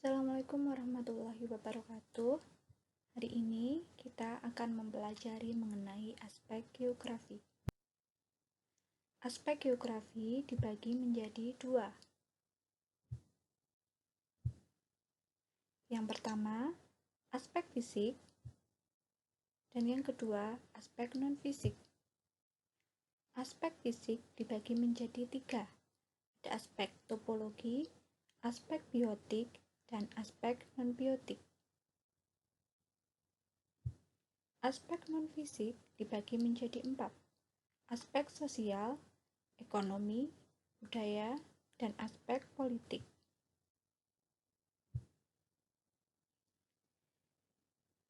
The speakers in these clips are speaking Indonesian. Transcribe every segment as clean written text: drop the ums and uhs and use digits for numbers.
Assalamualaikum warahmatullahi wabarakatuh. Hari ini kita akan mempelajari mengenai aspek geografi. Aspek geografi dibagi menjadi dua. Yang pertama, aspek fisik, dan yang kedua, aspek non-fisik. Aspek fisik dibagi menjadi tiga. Ada aspek topologi, aspek biotik, dan aspek non-biotik. Aspek non-fisik dibagi menjadi empat. Aspek sosial, ekonomi, budaya, dan aspek politik.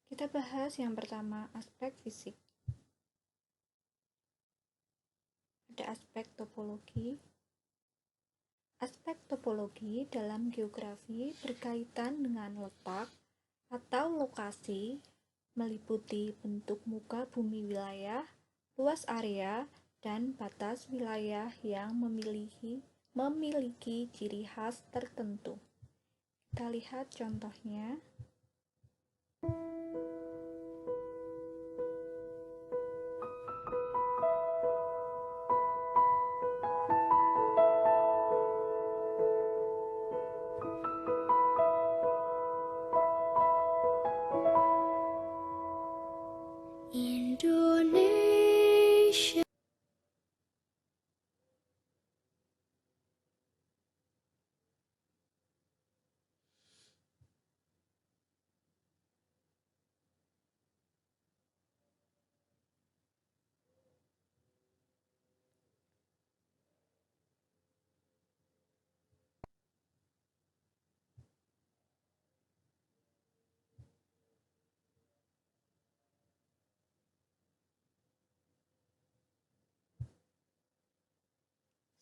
Kita bahas yang pertama, aspek fisik. Ada aspek topologi. Aspek topologi dalam geografi berkaitan dengan letak atau lokasi, meliputi bentuk muka bumi wilayah, luas area, dan batas wilayah yang memiliki ciri khas tertentu. Kita lihat contohnya. Indonesia.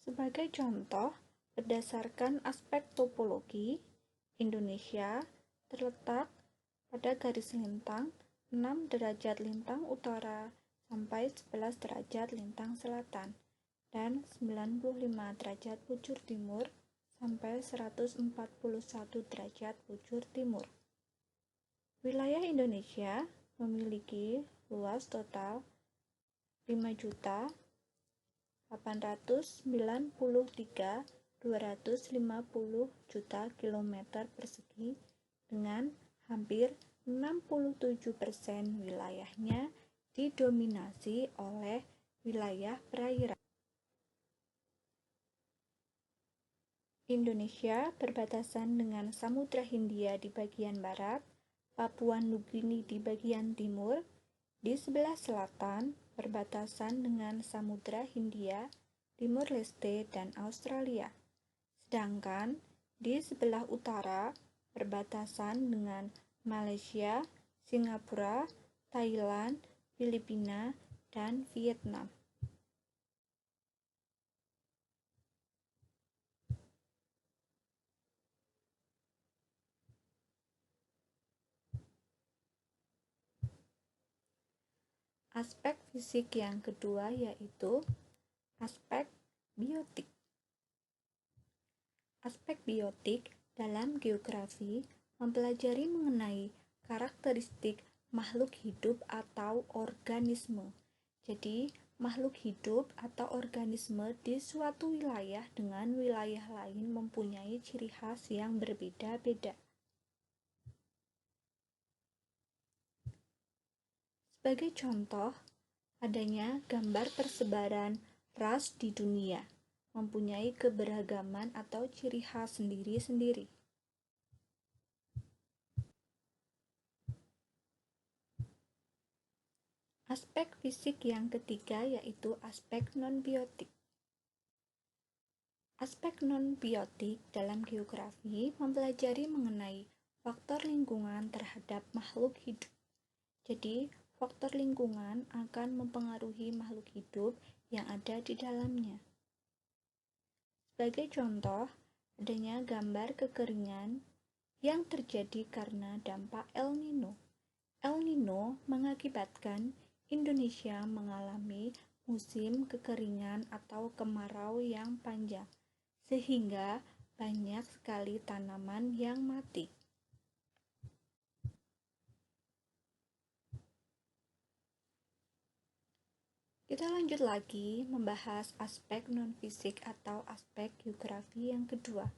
Sebagai contoh, berdasarkan aspek topologi, Indonesia terletak pada garis lintang 6 derajat lintang utara sampai 11 derajat lintang selatan dan 95 derajat bujur timur sampai 141 derajat bujur timur. Wilayah Indonesia memiliki luas total 5.893.250 juta kilometer persegi dengan hampir 67% wilayahnya didominasi oleh wilayah perairan. Indonesia berbatasan dengan Samudra Hindia di bagian barat, Papua Nugini di bagian timur, di sebelah selatan berbatasan dengan Samudra Hindia, Timur Leste, dan Australia. Sedangkan di sebelah utara berbatasan dengan Malaysia, Singapura, Thailand, Filipina, dan Vietnam. Aspek fisik yang kedua yaitu aspek biotik. Aspek biotik dalam geografi mempelajari mengenai karakteristik makhluk hidup atau organisme. Jadi, makhluk hidup atau organisme di suatu wilayah dengan wilayah lain mempunyai ciri khas yang berbeda-beda. Sebagai contoh, adanya gambar persebaran ras di dunia, mempunyai keberagaman atau ciri khas sendiri-sendiri. Aspek fisik yang ketiga yaitu aspek non-biotik. Aspek non-biotik dalam geografi mempelajari mengenai faktor lingkungan terhadap makhluk hidup. Jadi, faktor lingkungan akan mempengaruhi makhluk hidup yang ada di dalamnya. Sebagai contoh, adanya gambar kekeringan yang terjadi karena dampak El Nino. El Nino mengakibatkan Indonesia mengalami musim kekeringan atau kemarau yang panjang, sehingga banyak sekali tanaman yang mati. Kita lanjut lagi membahas aspek non-fisik atau aspek geografi yang kedua.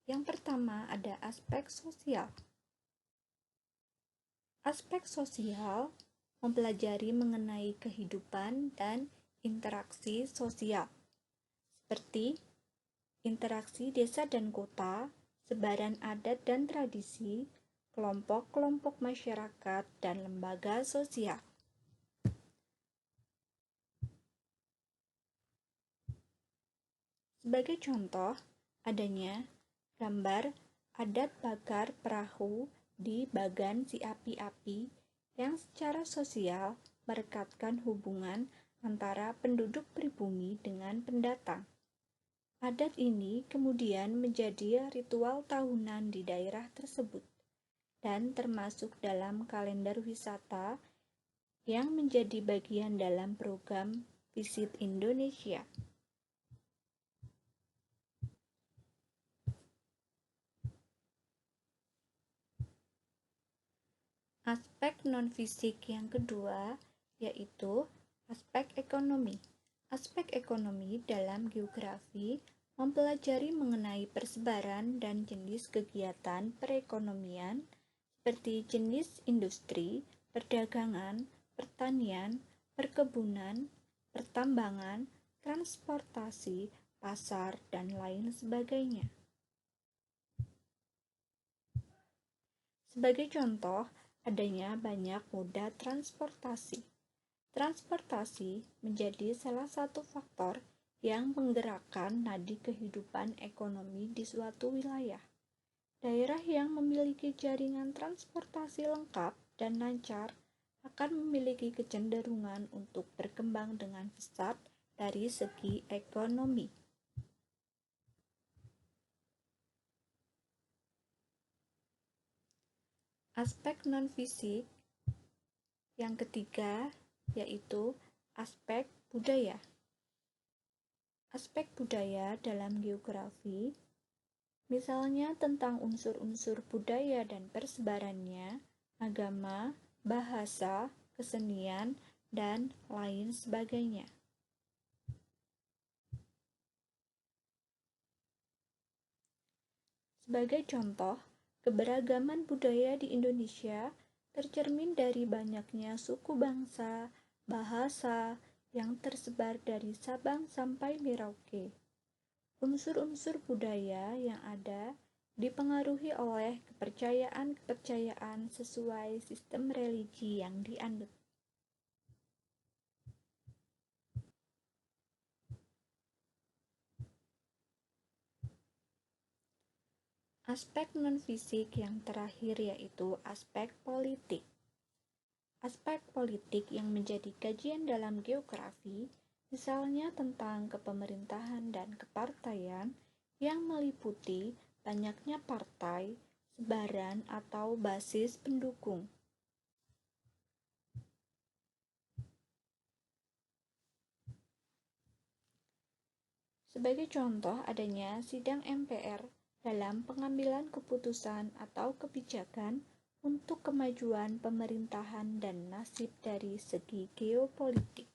Yang pertama ada aspek sosial. Aspek sosial mempelajari mengenai kehidupan dan interaksi sosial, seperti interaksi desa dan kota, sebaran adat dan tradisi, kelompok-kelompok masyarakat, dan lembaga sosial. Sebagai contoh, adanya gambar adat bakar perahu di Bagan si Api-Api yang secara sosial merekatkan hubungan antara penduduk pribumi dengan pendatang. Adat ini kemudian menjadi ritual tahunan di daerah tersebut dan termasuk dalam kalender wisata yang menjadi bagian dalam program Visit Indonesia. Aspek non-fisik yang kedua yaitu aspek ekonomi. Aspek ekonomi dalam geografi mempelajari mengenai persebaran dan jenis kegiatan perekonomian seperti jenis industri, perdagangan, pertanian, perkebunan, pertambangan, transportasi, pasar, dan lain sebagainya. Sebagai contoh, adanya banyak moda transportasi. Transportasi menjadi salah satu faktor yang menggerakkan nadi kehidupan ekonomi di suatu wilayah. Daerah yang memiliki jaringan transportasi lengkap dan lancar akan memiliki kecenderungan untuk berkembang dengan pesat dari segi ekonomi. Aspek non-fisik yang ketiga yaitu aspek budaya. Aspek budaya dalam geografi, misalnya tentang unsur-unsur budaya dan persebarannya, agama, bahasa, kesenian, dan lain sebagainya. Sebagai contoh, keberagaman budaya di Indonesia tercermin dari banyaknya suku bangsa, bahasa yang tersebar dari Sabang sampai Merauke. Unsur-unsur budaya yang ada dipengaruhi oleh kepercayaan-kepercayaan sesuai sistem religi yang dianut. Aspek non-fisik yang terakhir yaitu aspek politik. Aspek politik yang menjadi kajian dalam geografi, misalnya tentang kepemerintahan dan kepartaian yang meliputi banyaknya partai, sebaran atau basis pendukung. Sebagai contoh adanya sidang MPR dalam pengambilan keputusan atau kebijakan untuk kemajuan pemerintahan dan nasib dari segi geopolitik.